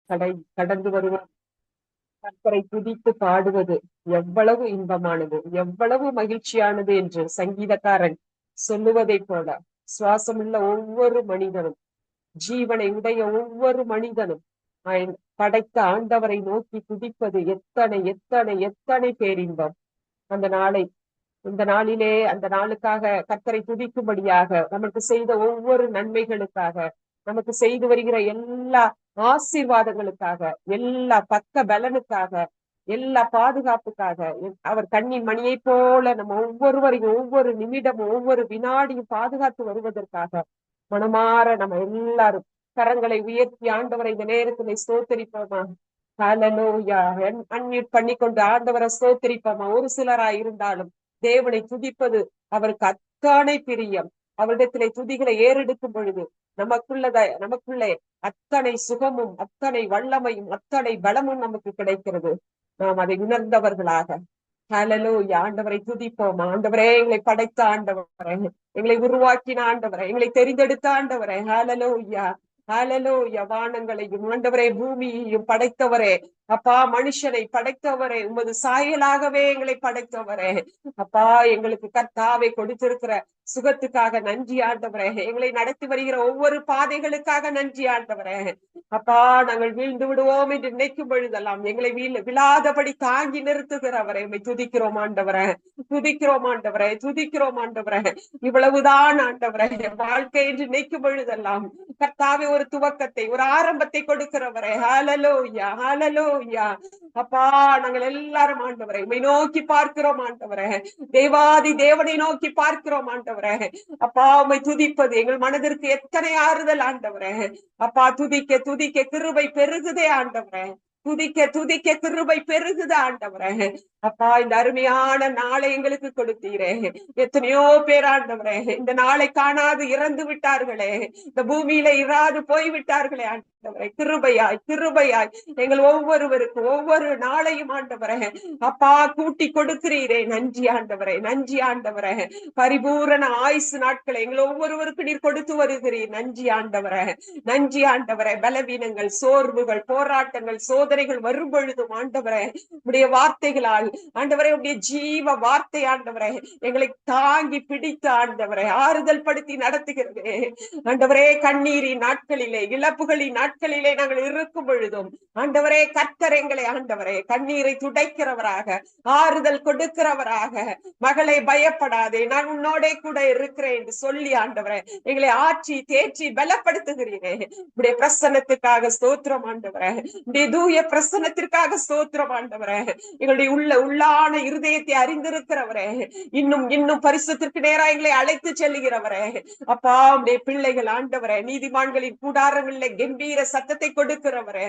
கடந்து வருவோம். கர்த்தரை துதித்து பாடுவது எவ்வளவு இன்பமானது, எவ்வளவு மகிழ்ச்சியானது என்று சங்கீதக்காரன் சொல்லுவதைப் போல, சுவாசமுள்ள ஒவ்வொரு மனிதனும், ஜீவனை உடைய ஒவ்வொரு மனிதனும் படைத்த ஆண்டவரை நோக்கி துதிப்பது எத்தனை எத்தனை எத்தனை பேரின்பம். அந்த நாளை இந்த நாளிலே அந்த நாளுக்காக கர்த்தரை துதிக்கும்படியாக, நமக்கு செய்த ஒவ்வொரு நன்மைகளுக்காக, நமக்கு செய்து வருகிற எல்லா ஆசீர்வாதங்களுக்காக, எல்லா பக்க பலனுக்காக, எல்லா பாதுகாப்புக்காக, அவர் கண்ணின் மணியை போல நம்ம ஒவ்வொருவரையும் ஒவ்வொரு நிமிடமும் ஒவ்வொரு வினாடியும் பாதுகாத்து வருவதற்காக மனமாற நம்ம எல்லாரும் கரங்களை உயர்த்தி ஆண்டவரை இந்த நேரத்துல ஸ்தோத்தரிப்போமா. ஹல்லேலூயா. அன்மியூட் பண்ணி கொண்டு ஆண்டவரை ஸ்தோத்தரிப்போமா. ஒரு சிலராய் இருந்தாலும் தேவனை துதிப்பது அவருக்கு அத்தனை பிரியம். அவரிடத்திலே துதிகளை ஏறெடுக்கும் பொழுது நமக்குள்ளே அத்தனை சுகமும் அத்தனை வல்லமையும் அத்தனை பலமும் நமக்கு கிடைக்கிறது. நாம் அதை உணர்ந்தவர்களாக ஹல்லேலூயா ஆண்டவரை துதிப்போம். ஆண்டவரே, எங்களை படைத்த ஆண்டவரே, எங்களை உருவாக்கின ஆண்டவரே, எங்களை தெரிந்தெடுத்த ஆண்டவரே, ஹல்லேலூயா ஹல்லேலூயா. வானங்களையும் ஆண்டவரே பூமியையும் படைத்தவரே, அப்பா மனுஷனை படைத்தவரே, உமது சாயலாகவே எங்களை படைத்தவரே, அப்பா எங்களுக்கு கர்த்தாவை கொடுத்திருக்கிற சுகத்துக்காக நன்றி ஆண்டவரே. எங்களை நடத்தி வருகிற ஒவ்வொரு பாதைகளுக்காக நன்றி ஆண்டவரே. அப்பா, நாங்கள் வீழ்ந்து விடுவோம் என்று நினைக்கும் பொழுதெல்லாம் எங்களை விழாதபடி தாங்கி நிறுத்துகிறவரை உம்மை துதிக்கிறோம் ஆண்டவரே, துதிக்கிறோம் ஆண்டவரே, துதிக்கிறோம் ஆண்டவரே. இவ்வளவுதான் ஆண்டவரே வாழ்க்கை என்று நினைக்கும் பொழுதெல்லாம் கர்த்தாவே ஒரு துவக்கத்தை ஒரு ஆரம்பத்தை கொடுக்கிறவரே. ஹல்லேலூயா ஹல்லேலூயா. அப்பா, நாங்கள் எல்லாரும் ஆண்டவரை உம்மை நோக்கி பார்க்கிறோம் ஆண்டவரே, தேவாதி தேவனை நோக்கி பார்க்கிறோம் ஆண்டவரே. அப்பா, உம்மை துதிப்பது எங்கள் மனதிற்கு எத்தனை ஆறுதல் ஆண்டவரே. அப்பா, துதிக்க துதிக்க கிருபை பெருகுதே ஆண்டவரே, துதிக்க துதிக்க கிருபை பெருகுது ஆண்டவரே. அப்பா, இந்த அருமையான நாளை எங்களுக்கு கொடுத்தீரே. எத்தனையோ பேர் ஆண்டவரே இந்த நாளை காணாது இறந்து விட்டார்களே, இந்த பூமியில இராது போய்விட்டார்களே ஆண்டவரே. கிருபையாய் கிருபையாய் எங்கள் ஒவ்வொருவருக்கும் ஒவ்வொரு நாளையும் ஆண்டவரே அப்பா கூட்டி கொடுக்கிறீரே. நன்றி ஆண்டவரே, நன்றி ஆண்டவரே. பரிபூரண ஆயுசு நாட்களை எங்கள் ஒவ்வொருவருக்கும் நீர் கொடுத்து வருகிறீர். நன்றி ஆண்டவரே, நன்றி ஆண்டவரே. பலவீனங்கள், சோர்வுகள், போராட்டங்கள், சோதனைகள் வரும் பொழுதும் ஆண்டவரே உடைய வார்த்தைகளால் ஆண்டவரே, உடைய ஜீவ வார்த்தை ஆண்டவரே எங்களை தாங்கி பிடித்து ஆண்டவரே ஆறுதல் படுத்தி நடத்துகிறதே ஆண்டவரே. கண்ணீரின் நாட்களிலே, இழப்புகளின் நாட்களிலே நாங்கள் இருக்கும் பொழுதும் ஆண்டவரே கர்த்தர் எங்களை ஆண்டவரே கண்ணீரை துடைக்கிறவராக, ஆறுதல் கொடுக்கிறவராக, மகளை பயப்படாதே நான் உன்னோடே கூட இருக்கிறேன் என்று சொல்லி ஆண்டவரே எங்களை ஆற்றி தேற்றி பலப்படுத்துகிறீரே. உடைய பிரசன்னத்துக்காக ஸ்தோத்திரம் ஆண்டவரே, உடைய தூய பிரசன்னத்திற்காக ஸ்தோத்திரம் ஆண்டவரே. எங்களுடைய உள்ளான இருதயத்தை அறிந்திருக்கிறவரே, இன்னும் இன்னும் பரிசுத்திற்கு நேராக எங்களை அழைத்து செல்லுகிறவரே. அப்பா, உடைய பிள்ளைகள் ஆண்டவரே நீதிமான்களின் கூடாரங்களிலே கம்பீர சத்தத்தை கொடுக்கிறவரே.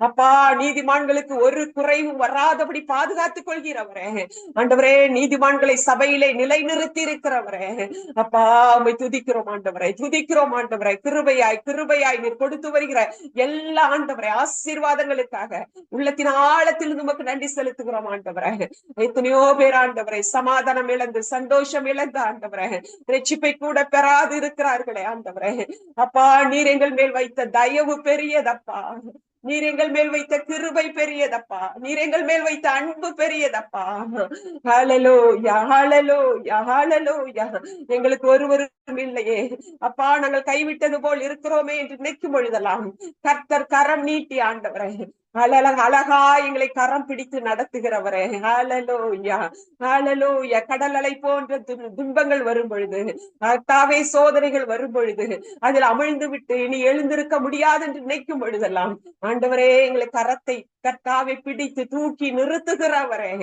அப்பா, நீதிமான்களுக்கு ஒரு குறைவும் வராதபடி பாதுகாத்துக் கொள்கிறவரே ஆண்டவரே. நீதிமான்களை சபையிலே நிலைநிறுத்தி இருக்கிறவரே. அப்பா, உம்மை துதிக்கிறோம் ஆண்டவரே, துதிக்கிறோம் ஆண்டவரே. கிருபையாய் கிருபையாய் நீர் கொடுத்து வருகிற எல்லா ஆண்டவரே ஆசீர்வாதங்களுக்காக உள்ளத்தின் ஆழத்தில் நமக்கு நன்றி செலுத்துகிறோம் ஆண்டவரே. எத்தனையோ பேர் ஆண்டவரே சமாதானம் இழந்து சந்தோஷம் இழந்து ஆண்டவரே ரட்சிப்பை கூட பெறாது இருக்கிறார்களே ஆண்டவரே. அப்பா, நீர் எங்கள் மேல் வைத்த தயவு பெரியதப்பா, நீர் எங்கள் மேல் வைத்த கிருபை பெரியதப்பா, நீர் எங்கள் மேல் வைத்த அன்பு பெரியதப்பா. ஹல்லேலூயா ஹல்லேலூயா ஹல்லேலூயா. எங்களுக்கு ஒருவரும் இல்லையே அப்பா, நாங்கள் கைவிட்டது போல் இருக்கிறோமே என்று நினைக்கும் பொழுதெல்லாம் கர்த்தர் கரம் நீட்டி ஆண்டவரே அழகா எங்களை கரம் பிடித்து நடத்துகிறவரே. ஹல்லேலூயா ஹல்லேலூயா. கடல் அலை போன்ற துன்பங்கள் வரும் பொழுது, கர்த்தாவே சோதனைகள் வரும் பொழுது அதில் அமிழ்ந்து விட்டு இனி எழுந்திருக்க முடியாது என்று நினைக்கும் பொழுதெல்லாம் ஆண்டவரே எங்களை கரத்தை கர்த்தாவை பிடித்து தூக்கி நிறுத்துகிறவரே.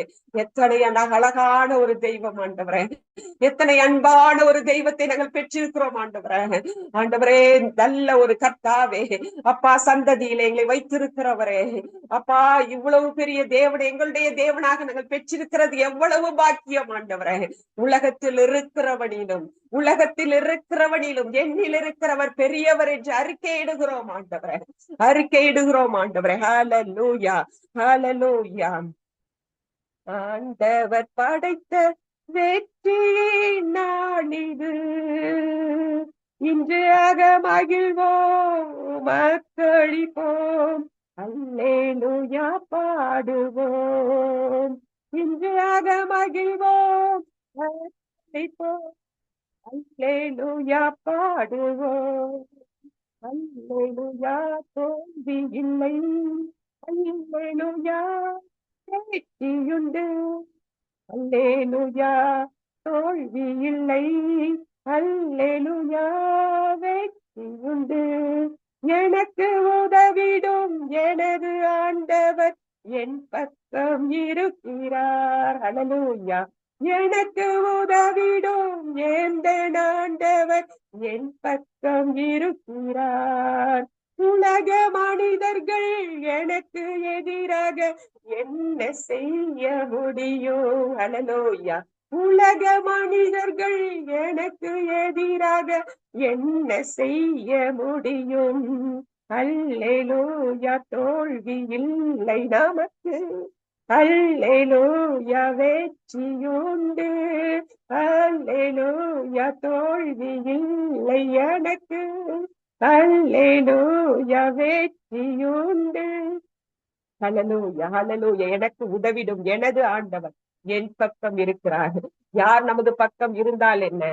எத்தனை அழகான ஒரு தெய்வம் ஆண்டவரே, எத்தனை அன்பான ஒரு தெய்வத்தை நாங்கள் பெற்றிருக்கிறோம் ஆண்டவரே. ஆண்டவரே, நல்ல ஒரு கர்த்தாவே அப்பா சந்ததியிலே எங்களை வைத்திருக்கிறவரே. அப்பா, இவ்வளவு பெரிய தேவனை எங்களுடைய தேவனாக நாங்கள் பெற்றிருக்கிறது எவ்வளவு பாக்கியம் ஆண்டவரே. உலகத்தில் இருக்கிறவனிலும் உலகத்தில் இருக்கிறவனிலும் எண்ணில் இருக்கிறவர் பெரியவர் என்று அறிக்கையிடுகிறோம் ஆண்டவரே, அறிக்கையிடுகிறோம் ஆண்டவரே. ஹல்லேலூயா ஹல்லேலூயா. ஆண்டவர் படைத்த வெற்றியின் நாளிது, இன்று மகிழ்வோம் மக்களிப்போம். அல்லேலூயா பாடுவோம், இன்றாக மகிழ்வோம், அல்லேலூயா பாடுவோம், அல்லேலூயா தோல்வி இல்லை, அல்லேலூயா வெற்றியுண்டு, அல்லேலூயா தோல்வி இல்லை, அல்லேலூயா வெற்றி உண்டு. எனக்கு உதவிடும் எனது ஆண்டவர் என் பக்கம் இருக்கிறார். அல்லேலூயா. எனக்கு உதவிடும் எந்த ஆண்டவர் என் பக்கம் இருக்கிறார். உலக மனிதர்கள் எனக்கு எதிராக என்ன செய்ய முடியும்? அல்லேலூயா. உலக மனிதர்கள் எனக்கு எதிராக என்ன செய்ய முடியும்? அல்லேலூயா தோல்வி இல்லை நமக்கு, அல்லேலூயா வெற்றியுண்டு, அல்லேலூயா தோல்வி இல்லை எனக்கு, அல்லேலூயா வெற்றியுண்டு. ஹல்லேலூயா, ஹல்லேலூயா. எனக்கு உதவிடும் எனது ஆண்டவர் என் பக்கம் இருக்கிறார். யார் நமது பக்கம் இருந்தால் என்ன,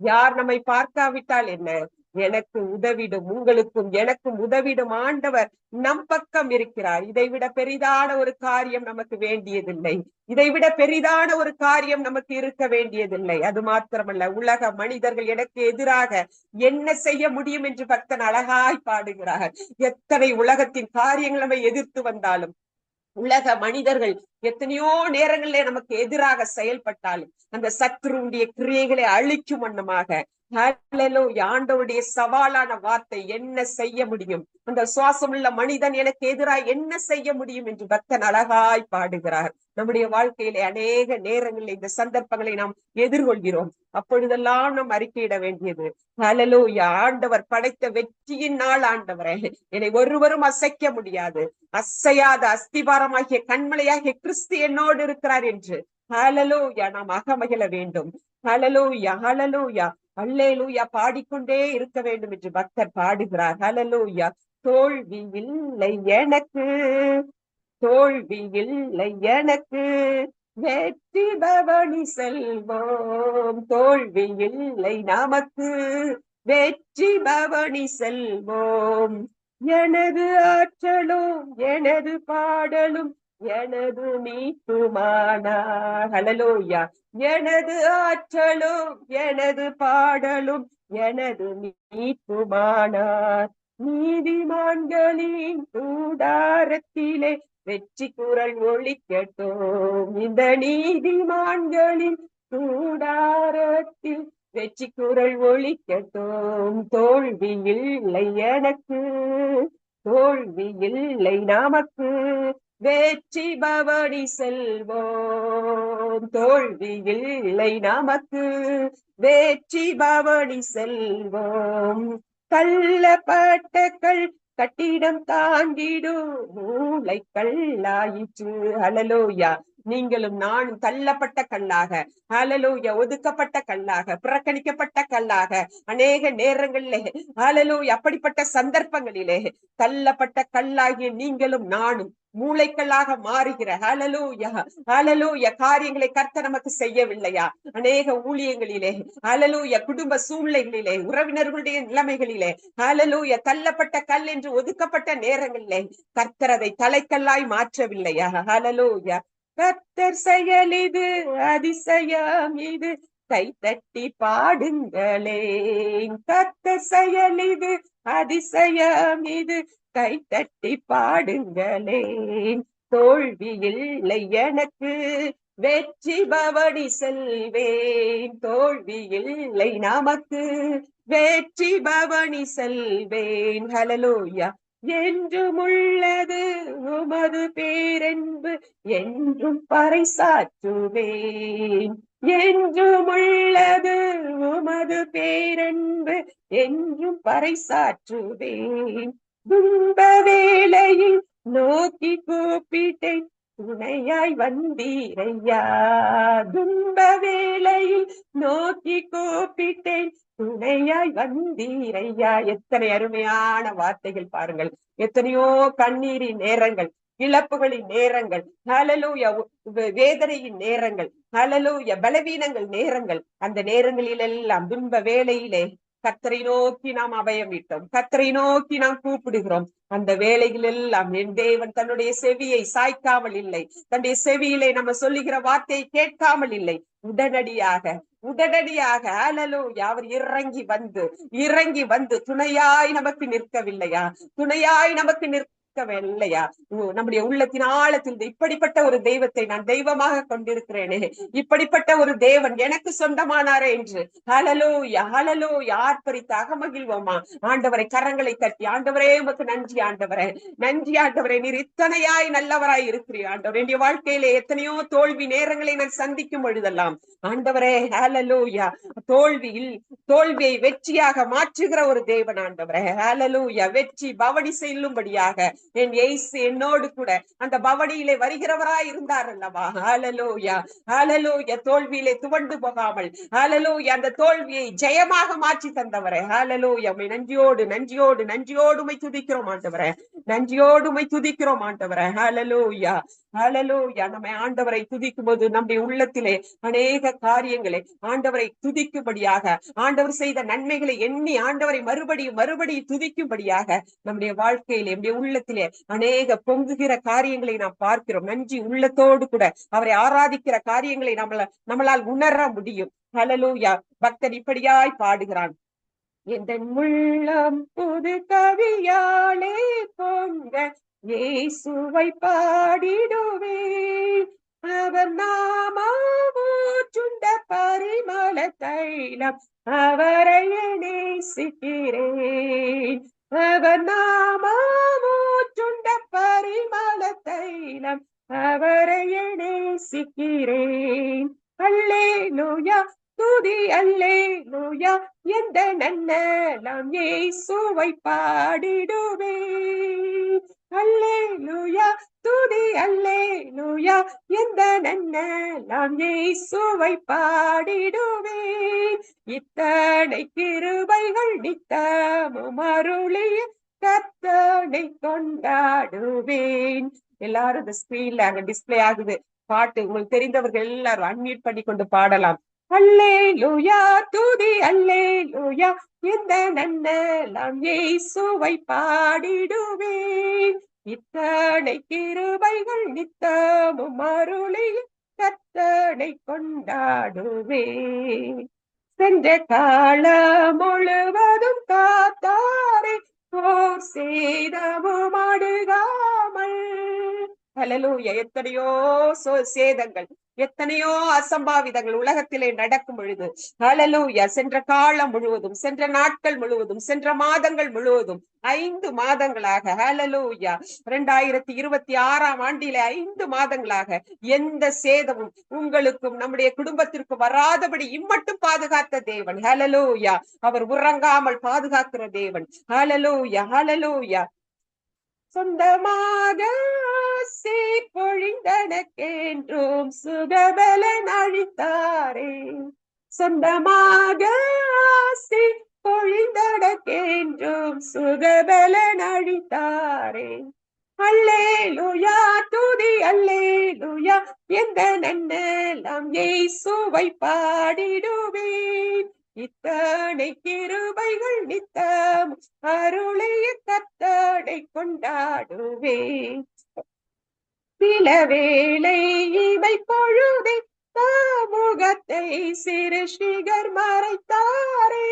யார் நம்மை பார்க்காவிட்டால் என்ன, எனக்கு உதவிடும், உங்களுக்கும் எனக்கும் உதவிடும் ஆண்டவர் நம் பக்கம் இருக்கிறார். இதைவிட பெரிதான ஒரு காரியம் நமக்கு வேண்டியதில்லை, இதைவிட பெரிதான ஒரு காரியம் நமக்கு இருக்க வேண்டியதில்லை. அது மாத்திரமல்ல, உலக மனிதர்கள் எனக்கு எதிராக என்ன செய்ய முடியும் என்று பக்தன் அழகாய் பாடுகிறார். எத்தனை உலகத்தின் காரியங்கள் நம்மை எதிர்த்து வந்தாலும், உலக மனிதர்கள் எத்தனையோ நேரங்களிலே நமக்கு எதிராக செயல்பட்டாலும், அந்த சத்ருவுடைய கிரியைகளை அழிக்கும் வண்ணமாக ஆண்டவருடைய சவாலான வார்த்தை, என்ன செய்ய முடியும், அந்த சுவாசம் உள்ள மனிதன் எனக்கு எதிராக என்ன செய்ய முடியும் என்று பக்தன் அழகாய் பாடுகிறார். நம்முடைய வாழ்க்கையிலே அநேக நேரங்களில் இந்த சந்தர்ப்பங்களை நாம் எதிர்கொள்கிறோம். அப்பொழுதெல்லாம் நாம் அறிக்கையிட வேண்டியது, ஹல்லேலூயா, ஆண்டவர் படைத்த வெற்றியின் நாள் ஆண்டவரே, என்னை ஒருவரும் அசைக்க முடியாது, அசையாத அஸ்திபாரமாகிய கண்மலையாகிய கிறிஸ்து என்னோடு இருக்கிறார் என்று ஹல்லேலூயா நாம் அகமகிழ வேண்டும். ஹல்லேலூயா, ஹல்லேலூயா, அல்லேலூயா பாடிக்கொண்டே இருக்க வேண்டும் என்று பக்தர் பாடுகிறார். ஹல்லேலூயா. தோல்வி இல்லை எனக்கு, தோல்வி இல்லை எனக்கு, வெற்றி பவனி செல்வோம், தோல்வி இல்லை நமக்கு, வெற்றி பவனி செல்வோம். எனது ஆற்றலும் எனது பாடலும் எனது மீட்புமானார். ஹல்லேலூயா. எனது ஆற்றலும் எனது பாடலும் எனது மீட்புமானார். நீதிமான்களின் கூடாரத்திலே வெற்றி குரல் ஒலிக்கட்டும், இந்த நீதிமான்களின் கூடாரத்தில் வெற்றி குரல் ஒலிக்கட்டும். தோல்வி இல்லை எனக்கு, தோல்வி இல்லை நமக்கு, வெற்றி பவனி செல்வோம், தோல்வி இல்லை நமக்கு, வெற்றி பவனி செல்வோம். கள்ளப்பட்ட கட்டிடம் தாங்கிடும் மூளை கல்லாயிற்று. ஹல்லேலூயா. நீங்களும் நானும் தள்ளப்பட்ட கல்லாக, ஹல்லேலூயா, ஒதுக்கப்பட்ட கல்லாக, புறக்கணிக்கப்பட்ட கல்லாக, அநேக நேரங்களிலே ஹல்லேலூயா அப்படிப்பட்ட சந்தர்ப்பங்களிலே தள்ளப்பட்ட கல்லாகிய நீங்களும் நானும் மூளைக்கல்லாக மாறுகிற ஹல்லேலூயா, ஹல்லேலூயா காரியங்களை கர்த்தர் நமக்கு செய்யவில்லையா? அநேக ஊழியங்களிலே ஹல்லேலூயா, குடும்ப சூழ்நிலைகளிலே, உறவினர்களுடைய நிலைமைகளிலே ஹல்லேலூயா, தள்ளப்பட்ட கல் என்று ஒதுக்கப்பட்ட நேரங்களிலே கர்த்தர் அதை தலைக்கல்லாய் மாற்றவில்லையா? ஹல்லேலூயா. கர்த்தர் செயல் இது அதிசயம், இது கை தட்டி பாடுங்களே. கர்த்தர் செயல் இது அதிசயம், இது கை தட்டி பாடுங்களே. தோல்வி இல்லை எனக்கு, வெற்றி பவனி செல்வேன், தோல்வி இல்லை நமக்கு, வெற்றி பவனி செல்வேன். ஹல்லேலூயா. என்றும் உள்ளது உமது பேரன்பு, என்றும் பறைசாற்றுவேன், என்றும் உள்ளது உமது பேரன்பு, என்றும் பறைசாற்றுவேன். துன்ப வேளையில் நோக்கி கூப்பிட்டேன், துணையாய் வந்தீரையா. துன்ப வேளையில் நோக்கி கூப்பிட்டேன், துணையாய் வந்தீரையா. எத்தனை அருமையான வார்த்தைகள் பாருங்கள். எத்தனையோ கண்ணீரின் நேரங்கள், இழப்புகளின் நேரங்கள், ஹalleluya, வேதனையின் நேரங்கள், ஹalleluya, பலவீனங்கள் நேரங்கள், அந்த நேரங்களில் எல்லாம் துன்ப வேளையிலே கர்த்தரை நோக்கி நாம் அபயமிட்டோம், கர்த்தரை நோக்கி நாம் கூப்பிடுகிறோம். அந்த வேளைகள் எல்லாம் என் தேவன் தன்னுடைய செவியை சாய்க்காமல் இல்லை, தன்னுடைய செவியிலே நம்ம சொல்லுகிற வார்த்தையை கேட்காமல் இல்லை. உடனடியாக உடனடியாக ஹalleluya, அவர் இறங்கி வந்து துணையாய் நமக்கு நிற்கவில்லையா? துணையாய் நமக்கு நிற்கவில்லையா? நம்முடைய உள்ளத்தின் ஆழத்தில் இப்படிப்பட்ட ஒரு தெய்வத்தை நான் தெய்வமாக கொண்டிருக்கிறேனே, இப்படிப்பட்ட ஒரு தேவன் எனக்கு சொந்தமானாரே என்று ஹalleluya, ஹalleluya ஆர்ப்பரித்து அகமகிழ்வோமா? ஆண்டவரை கரங்களை தட்டி, ஆண்டவரே உமக்கு நன்றி, ஆண்டவரே நன்றி, ஆண்டவரே நீர் இத்தனையாய் நல்லவராய் இருக்கிறீர் ஆண்டவரே. என்னுடைய வாழ்க்கையிலே எத்தனையோ தோல்வி நேரங்களை நான் சந்திக்கும் பொழுதெல்லாம் ஆண்டவரே ஹalleluya, தோல்வியை வெற்றியாக மாற்றுகிற ஒரு தேவன் ஆண்டவரே. ஹalleluya, வெற்றி பவனி செல்லும்படியாக என் இயேசு என்னோடு கூட அந்த பவனியிலே வருகிறவராய் இருந்தார் அல்லவா? ஹalleluya, ஹalleluya, தோல்வியிலே துவண்டு போகாமல் ஹalleluya அந்த தோல்வியை ஜெயமாக மாற்றி தந்தவரே. ஹalleluya, உம்மை நன்றியோடு உம்மை துதிக்கிறோம் ஆண்டவரே, நன்றியோடு உம்மை துதிக்கிறோம் ஆண்டவரே. ஹalleluya, ஹalleluya, நம்மை ஆண்டவரை துதிக்கும் போது நம்முடைய உள்ளத்திலே அநேக காரியங்களை ஆண்டவரை துதிக்கும்படியாக, ஆண்டவர் செய்த நன்மைகளை எண்ணி ஆண்டவரை மறுபடியும் துதிக்கும்படியாக நம்முடைய வாழ்க்கையிலே நம்முடைய உள்ளத்திலே அநேக பொங்குகிற காரியங்களை நாம் பார்க்கிறோம். நன்றி உள்ளத்தோடு கூட அவரை ஆராதிக்கிற காரியங்களை நம்மளால் உணர முடியும். ஹalleluya, பக்தன் இப்படியாய் பாடுகிறான். எந்த உள்ளம் புது கவியாலே பொங்க இயேசுவை பாடிடுவேன், அவர் நாமூற்றுண்ட பரிமள தைலம் அவரை நேசிக்கிறேன், அவர் நாமூற்றுண்ட பரிமள தைலம் அவரை நேசிக்கிறேன். அல்லேலூயா துதி அல்லேலூயா, எந்த நன்னலம் இயேசுவை பாடிடுவேன். அல்லேலூயா துதி அல்லேலூயா, எந்த நன்னலம் இயேசுவை பாடிடுவேன். இத்தனை கிருபைகள் நித்தமும் அருளிய கர்த்தனை கொண்டாடுவேன். எல்லாரும் இந்த ஸ்கிரீன்ல அங்க டிஸ்பிளே ஆகுது பாட்டு, உங்களுக்கு தெரிந்தவர்கள் எல்லாரும் அன்மியூட் பண்ணி கொண்டு பாடலாம். அல்லேலூயா துதி அல்லேலூயா, எந்த நன்னலம் இயேசுவை பாடிடுவேன். இத்தனை கிருபைகள் நித்தமும் அருளிய கர்த்தனை கொண்டாடுவேன். சென்ற காலம் முழுவதும் காத்தாரை போர் சேதமும் அணுகாமல். ஹல்லேலூயா, எத்தனையோ சேதங்கள், எத்தனையோ அசம்பாவிதங்கள் உலகத்திலே நடக்கும் பொழுது ஹல்லேலூயா, சென்ற காலம் முழுவதும், சென்ற நாட்கள் முழுவதும், சென்ற மாதங்கள் முழுவதும், 5 மாதங்களாக ஹல்லேலூயா 2026 ஆண்டிலே 5 மாதங்களாக எந்த சேதமும் உங்களுக்கும் நம்முடைய குடும்பத்திற்கு வராதபடி இம்மட்டும் பாதுகாத்த தேவன். ஹல்லேலூயா, அவர் உறங்காமல் பாதுகாக்கிற தேவன். ஹல்லேலூயா, ஹல்லேலூயா. சொந்தமாக பொழிந்தனக்கென்றும் சுகபலன் அளித்தாரே, சொந்தமாக பொழிந்தனக்கென்றும் சுகபலன் அளித்தாரே. அல்லேலூயா துதி அல்லேலூயா, எந்த நன்னலம் இயேசுவை பாடிடுவேன். இத்தனை கிருபைகள் நித்தம் அருளிய கர்த்தனை கொண்டாடுவேன். சில வேளை இமை பொழுதை தாமுகத்தை சிருஷ்டிகர் மறைத்தாரே,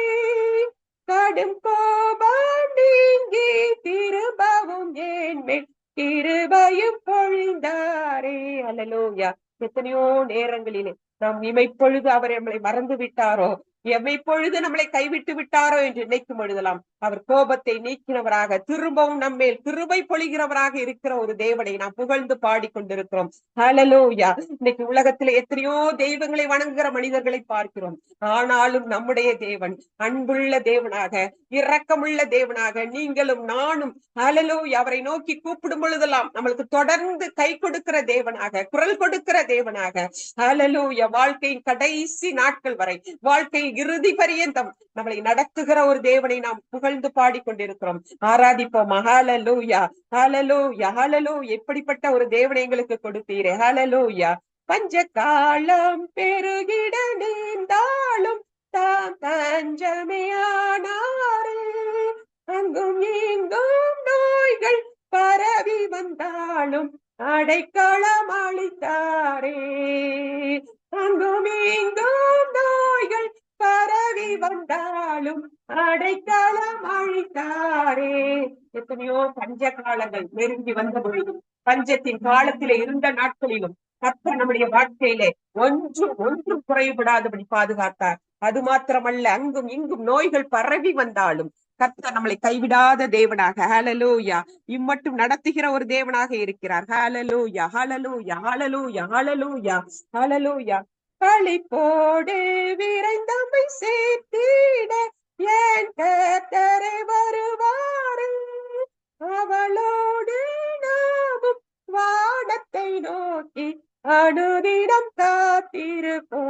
கடும் கோபம் நீங்கி திரும்பவும் என் மேல் கிருபையும் பொழிந்தாரே. அல்லேலூயா. எத்தனையோ நேரங்களிலே நாம் இமைப்பொழுது அவர் நம்மளை மறந்து விட்டாரோ, எமைப்பொழுது நம்மளை கைவிட்டு விட்டாரோ என்று நினைக்கும் பொழுதெல்லாம் அவர் கோபத்தை நீக்கினவராக, திரும்பவும் நம்மேல் கிருபை பொழிகிறவராக இருக்கிற ஒரு தேவனை நாம் புகழ்ந்து பாடிக்கொண்டிருக்கிறோம். ஹல்லேலூயா. இன்னைக்கு உலகத்துல எத்தனையோ தெய்வங்களை வணங்குகிற மனிதர்களை பார்க்கிறோம். ஆனாலும் நம்முடைய தேவன் அன்புள்ள தேவனாக, இரக்கமுள்ள தேவனாக நீங்களும் நானும் ஹல்லேலூயா அவரை நோக்கி கூப்பிடும் பொழுதெல்லாம் நம்மளுக்கு தொடர்ந்து கை கொடுக்கிற தேவனாக, குரல் கொடுக்கிற தேவனாக, ஹல்லேலூயா வாழ்க்கையின் கடைசி நாட்கள் வரை, வாழ்க்கையின் இறுதி பரியந்தம் நம்மளை நடத்துகிற ஒரு தேவனை நாம் புகழ்ந்து பாடிக்கொண்டிருக்கிறோம், ஆராதிப்போம். ஹalleluya, ஹalleluya, ஹalleluya. எப்படிப்பட்ட ஒரு தேவனை எங்களுக்கு கொடுத்தீரே. ஹalleluya. பஞ்ச காலம் பெருகிட நீந்தாலும் தாம் தஞ்சமையானாரே. அங்கும் இங்கும் நோய்கள் பரவி வந்தாலும் அடைக்கலம் அளித்தாரே. அங்கும் இங்கும் நோய்கள் பரவி வந்தாலும் அடைக்கலம் அளித்தாரே. எத்தனையோ பஞ்ச காலங்கள் நெருங்கி வந்த பொழுதும், பஞ்சத்தின் காலத்திலே இருந்த நாட்களிலும் கர்த்தர் நம்முடைய வாழ்க்கையிலே ஒன்றும் குறைபடாதபடி பாதுகாத்தார். அது மாத்திரமல்ல, அங்கும் இங்கும் நோய்கள் பரவி வந்தாலும் கர்த்தர் நம்மளை கைவிடாத தேவனாக, ஹalleluya, இம்மட்டும் நடத்துகிற ஒரு தேவனாக இருக்கிறார். ஹalleluya, ஹalleluya, ஹalleluya, ஹalleluya, ஹalleluya. களிப்போடு விரைந்தமை சேர்த்திட என் கர்த்தரே வருவாரே. அவளோடு நாமும் வானத்தை நோக்கி அனுதினம் காத்திருப்போம்.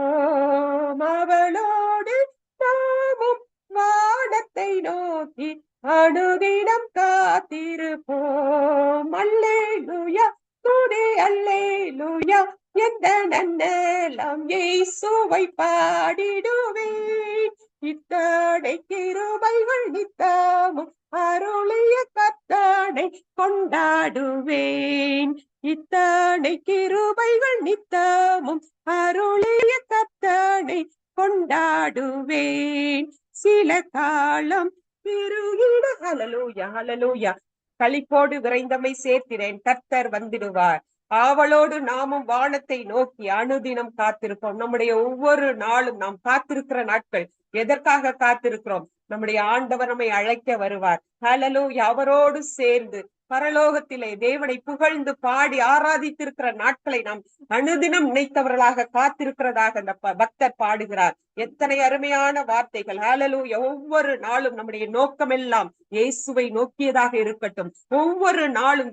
அவளோடு நாமும் வானத்தை நோக்கி அனுதினம் காத்திருப்போம். அல்லேலூயா, துதி அல்லேலூயா, எந்த நன்னலம் இயேசுவை பாடிடுவேன். இத்தனை கிருபைகள் நித்தமும் அருளிய கர்த்தனை கொண்டாடுவேன். இத்தனை கிருபைகள் நித்தமும் அருளிய கர்த்தனை கொண்டாடுவேன். சில காலம் பெருகிட, ஹalleluya, ஹalleluya. களிப்போடு விரைந்தமை சேர்க்கிறேன், கர்த்தர் வந்திடுவார். ஆவலோடு நாமும் வானத்தை நோக்கி அனுதினம் காத்திருப்போம். நம்முடைய ஒவ்வொரு நாளும் நாம் காத்திருக்கிற நாட்கள் எதற்காக காத்திருக்கிறோம்? நம்முடைய ஆண்டவர் நம்மை அழைக்க வருவார். ஹalleluya. அவரோடு சேர்ந்து பரலோகத்திலே தேவனை புகழ்ந்து பாடி ஆராதித்திருக்கிற நாட்களை நாம் அனுதினம் நினைத்தவர்களாக காத்திருக்கிறதாக அந்த பக்தர் பாடுகிறார். எத்தனை அருமையான வார்த்தைகள். ஹalleluya. ஒவ்வொரு நாளும் நம்முடைய நோக்கம் எல்லாம் இயேசுவை நோக்கியதாக இருக்கட்டும். ஒவ்வொரு நாளும்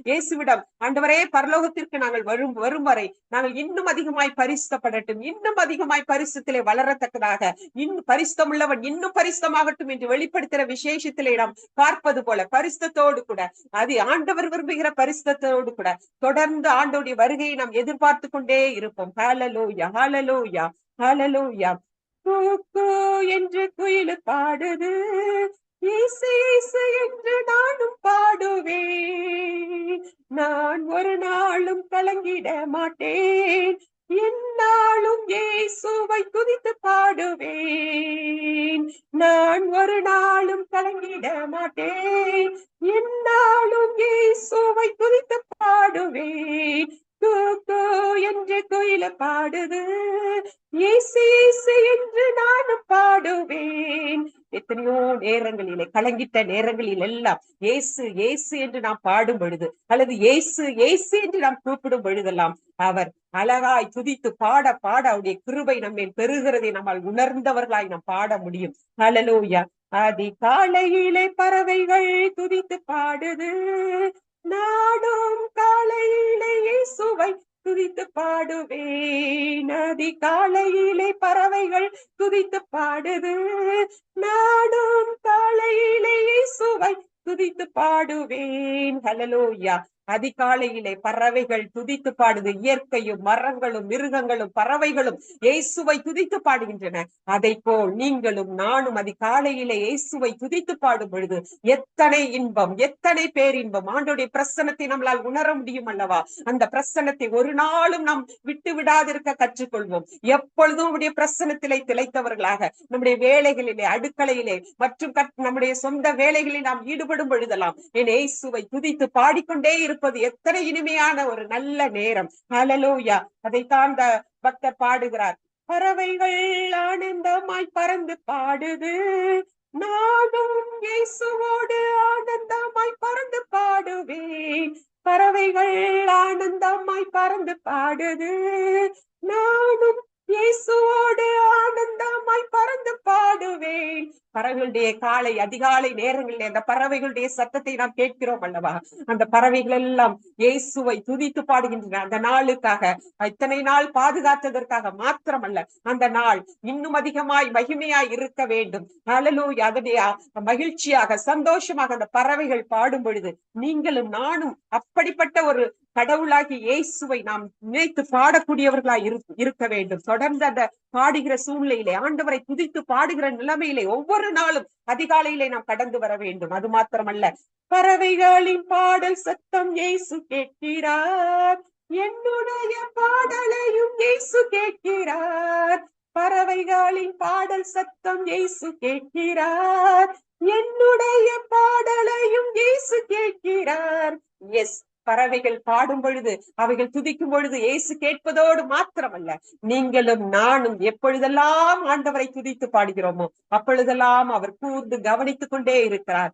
இயேசுவிடம், ஆண்டவரே, பரலோகத்திற்கு நாங்கள் வரும் வரை நாங்கள் இன்னும் அதிகமாய் பரிசுத்தப்படட்டும், இன்னும் அதிகமாய் பரிசுத்திலே வளரத்தக்கதாக, இன்னும் பரிசுத்தம் உள்ளவன் இன்னும் பரிசுத்தமாகட்டும் என்று வெளிப்படுத்துகிற விசேஷத்திலே நாம் பார்ப்பது போல பரிசுத்தத்தோடு கூட, அது ஆண்டவர் விரும்புகிற பரிசுத்தத்தோடு கூட தொடர்ந்து ஆண்டவருடைய வருகையை நாம் எதிர்பார்த்து கொண்டே இருப்போம். ஹalleluya, ஹalleluya, ஹalleluya. கூக்கு என்று குயில் பாடுது, இசை இசை என்று நானும் பாடுவேன். நான் ஒரு நாளும் கலங்கிட மாட்டேன், என்னாலும் இயேசுவை துதித்து பாடுவேன். நான் ஒரு நாளும் கலங்கிட மாட்டேன், என்னாலும் இயேசுவை துதித்து பாடுவேன். கூக்கு என்று குயில் பாடுது, இயேசு இயேசு என்று நானும் பாடுவேன். எத்தனையோ நேரங்களிலே, கலங்கிட்ட நேரங்களில் எல்லாம் இயேசு இயேசு என்று நாம் பாடும் பொழுது, அல்லது இயேசு இயேசு என்று நாம் கூப்பிடும் பொழுதெல்லாம் அவர் அழகாய் துதித்து பாட பாட அவருடைய கிருபை நம்மேல் பெறுகிறதை நம்மால் உணர்ந்தவர்களாய் நாம் பாட முடியும். ஹalleluya. அதிகாலையிலே பறவைகள் துதித்து பாடுது, நாடும் காலையிலே இயேசுவை துதித்து பாடுவேன். அதிகாலையிலே பறவைகள் துதித்து பாடுது, நாடும் காலையிலே இயேசுவை துதித்து பாடுவேன். ஹalleluya. அதிகாலையிலே பறவைகள் துதித்து பாடுது. இயற்கையும் மரங்களும் மிருகங்களும் பறவைகளும் இயேசுவை துதித்து பாடுகின்றன. அதை போல் நீங்களும் நானும் அதிகாலையிலே இயேசுவை துதித்து பாடும் பொழுது எத்தனை இன்பம், எத்தனை பேரின்பம். ஆண்டவருடைய பிரசன்னத்தை நம்மளால் உணர முடியும் அல்லவா? அந்த பிரசன்னத்தை ஒரு நாளும் நாம் விட்டு விடாதிருக்க கற்றுக்கொள்வோம். எப்பொழுதும் நம்முடைய பிரசன்னத்திலே திளைத்தவர்களாக நம்முடைய வேலைகளிலே, அடுக்கலையிலே மற்றும் நம்முடைய சொந்த வேலைகளில் நாம் ஈடுபடும் பொழுதெல்லாம் என் இயேசுவை துதித்து பாடிக்கொண்டே இருப்பது எத்தனை இனிமையான ஒரு நல்ல நேரம். ஹalleluya. அதைத்தான் அந்த பக்தர் பாடுகிறார். பறவைகள் ஆனந்தமாய் பறந்து பாடுது, நானும் இயேசுவோடு ஆனந்தமாய் பறந்து பாடுவேன். பறவைகள் ஆனந்தமாய் பறந்து பாடுது, நானும் இயேசுவோடு ஆனந்தமாய் பறந்து பாடுவேன். பறவைகளுடைய காலை அதிகாலை நேரங்களில் அந்த பறவைகளுடைய சத்தத்தை நாம் கேட்கிறோம் அல்லவா? அந்த பறவைகள் எல்லாம் இயேசுவை துதித்து பாடுகின்றன. அந்த நாளுக்காக, இத்தனை நாள் பாதுகாத்ததற்காக மாத்திரமல்ல, அந்த நாள் இன்னும் அதிகமாய் மகிமையாய் இருக்க வேண்டும். ஹல்லேலூயா. அதனுடைய மகிழ்ச்சியாக சந்தோஷமாக அந்த பறவைகள் பாடும் பொழுது நீங்களும் நானும் அப்படிப்பட்ட ஒரு கடவுளாகி இயேசுவை நாம் நினைத்து பாடக்கூடியவர்களாய் இருக்க வேண்டும். தொடர்ந்து அந்த பாடுகிற சூழ்நிலையிலே, ஆண்டவரை துதித்து பாடுகிற நிலைமையிலே ஒவ்வொரு நாளும் அதிகாலையிலே நாம் கடந்து வர வேண்டும். அது மாத்திரமல்ல, பறவைகளின் பாடல் சத்தம் இயேசு கேட்கிறார், என்னுடைய பாடலையும் இயேசு கேட்கிறார். பறவைகளின் பாடல் சத்தம் இயேசு கேட்கிறார், என்னுடைய பாடலையும் இயேசு கேட்கிறார். எஸ், பறவைகள் பாடும் பொழுது, அவைகள் துதிக்கும் பொழுது இயேசு கேட்பதோடு மாத்திரமல்ல, நீங்களும் நானும் எப்பொழுதெல்லாம் ஆண்டவரை துதித்து பாடுகிறோமோ அப்பொழுதெல்லாம் அவர் கூர்ந்து கவனித்துக் கொண்டே இருக்கிறார்.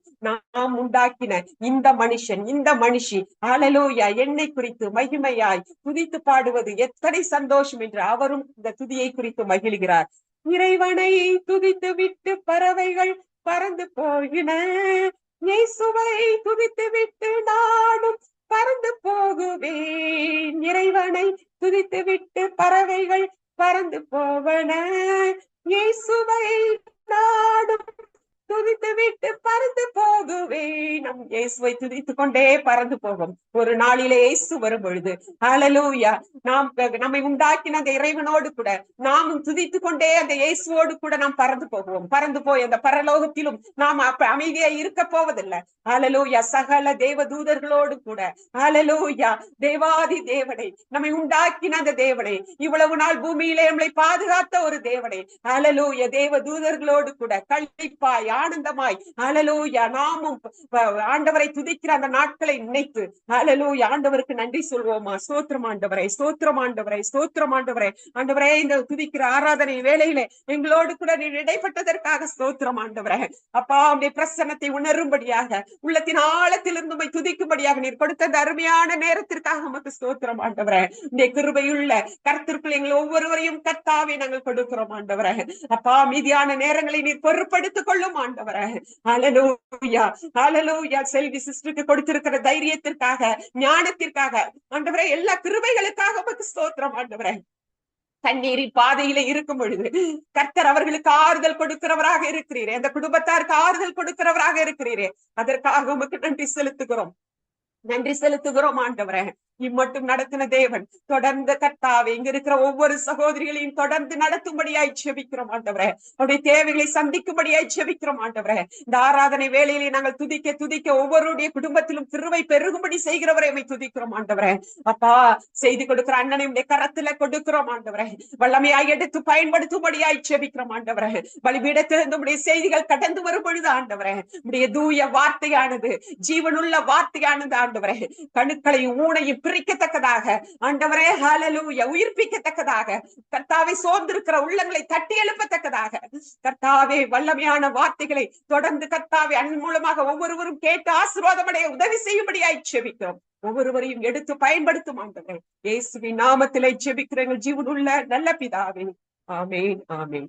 நாம் உண்டாக்கின இந்த மனுஷன், இந்த மனுஷி, ஹல்லேலூயா, என்னை குறித்து மகிமையாய் துதித்து பாடுவது எத்தனை சந்தோஷம் என்று அவரும் இந்த துதியை குறித்து மகிழ்கிறார். இறைவனை துதித்து விட்டு பறவைகள் பறந்து போகின, இயேசுவை துதித்து விட்டு நானும் பறந்து போகுவேன். இறைவனை துதித்து விட்டு பறவைகள் பறந்து போவன, இயேசுவை நாடும் துதித்து விட்டு பறந்து போகுவேன். நம் இயேசுவை துதித்துக் கொண்டே பறந்து போகும் ஒரு நாளிலே இயேசு வரும் பொழுது, ஹல்லேலூயா, நாம் நம்மை உண்டாக்கின அந்த இறைவனோடு கூட நாமும் துதித்துக் கொண்டே அந்த இயேசுவோடு கூட நாம் பறந்து போகுவோம். பறந்து போய் அந்த பரலோகத்திலும் நாம் அமைதியா இருக்க போவதில்லை. ஹல்லேலூயா. சகல தேவ தூதர்களோடு கூட, ஹல்லேலூயா, தேவாதி தேவனை, நம்மை உண்டாக்கின அந்த தேவனை, இவ்வளவு நாள் பூமியிலே நம்மளை பாதுகாத்த ஒரு தேவனை, ஹல்லேலூயா, தேவ தூதர்களோடு கூட கழிப்பாய் ஆனந்தமாய், ஹல்லேலூயா, நாமும் ஆண்டவரை துதிக்கிற அந்த நாட்களை நினைத்து, ஹல்லேலூயா, ஆண்டவருக்கு நன்றி சொல்வோமா? ஸ்தோத்திரம் ஆண்டவரே, ஸ்தோத்திரம் ஆண்டவரே, ஸ்தோத்திரம் ஆண்டவரே. ஆண்டவரே, இந்த துதிக்கிற ஆராதனை வேளையிலே எங்களோடு கூட நீர் இடைப்பட்டதற்காக ஸ்தோத்திரம் ஆண்டவரே. அப்பா, உம்முடைய பிரசன்னத்தை உணரும்படியாக, உள்ளத்தின் ஆழத்திலிருந்து உம்மை துதிக்கும்படியாக நீர் கொடுத்த அந்த அருமையான நேரத்திற்காக உமக்கு ஸ்தோத்திரம் ஆண்டவரே. இந்த கிருபையுள்ள கர்த்தருக்குள் எங்கள் ஒவ்வொருவரையும் கர்த்தாவே நாங்கள் கொடுக்கிறோம் ஆண்டவரே. அப்பா, மீதியான நேரங்களை நீர் பொறுப்படுத்திக் கொள்ளும் ஆண்டவரே. ஹல்லேலூயா, ஹல்லேலூயா. செல்வி சிஸ்டருக்கு கொடுத்திருக்கிற தைரியத்திற்காக, ஞானத்திற்காக ஆண்டவரே, எல்லா கிருபைகளுக்காக உமக்கு ஸ்தோத்திரம் ஆண்டவரே. தண்ணீரின் பாதையில இருக்கும் பொழுது கர்த்தர் அவர்களுக்கு ஆறுதல் கொடுக்கிறவராக இருக்கிறீரே, அந்த குடும்பத்தாருக்கு ஆறுதல் கொடுக்கிறவராக இருக்கிறீரே, அதற்காக உமக்கு நன்றி செலுத்துகிறோம், நன்றி செலுத்துகிறோம் ஆண்டவரே. இம்மட்டும் நடத்தின தேவன் தொடர்ந்து கர்த்தாவே இங்க இருக்கிற ஒவ்வொரு சகோதரிகளையும் தொடர்ந்து நடத்தும்படியாய் ஜெபிக்கிறோம் ஆண்டவரே. அவருடைய தேவைகளை சந்திக்கும்படியாய் ஜெபிக்கிறோம் ஆண்டவரே. இந்த ஆராதனை வேளையிலே நாங்கள் துதிக்க துதிக்க ஒவ்வொருடைய குடும்பத்திலும் கிருபை பெருகும்படி செய்கிறவரை துதிக்கிறோம் ஆண்டவரே. அப்பா, செய்து கொடுக்கிற அண்ணனை உடைய கரத்துல கொடுக்கிறோம் ஆண்டவரே. வல்லமையாய் எடுத்து பயன்படுத்தும்படியாய் ஜெபிக்கிறோம் ஆண்டவரே. பலிபீடத்திலிருந்து உடைய செய்திகள் கடந்து வரும் பொழுது ஆண்டவரே, உடைய தூய வார்த்தையானது, ஜீவனுள்ள வார்த்தையானது ஆண்டவரே, கணுக்களையும் ஊனையும் பிரிக்கத்தக்கதாக ஆண்டவரே, ஹல்லேலூயா, உயிர்ப்பிக்கத்தக்கதாக, கர்த்தாவே, சோர்ந்திருக்கிற உள்ளங்களை தட்டி எழுப்பத்தக்கதாக கர்த்தாவே, வல்லமையான வார்த்தைகளை தொடர்ந்து கர்த்தாவே அன் மூலமாக ஒவ்வொருவரும் கேட்டு ஆசீர்வாதமடைய உதவி செய்யும்படியாய் ஜெபிக்கிறோம். ஒவ்வொருவரையும் எடுத்து பயன்படுத்தும் ஆண்டவரே. இயேசுவின் நாமத்திலே ஜெபிக்கிற எங்கள் ஜீவனுள்ள நல்ல பிதாவே. ஆமென், ஆமென்.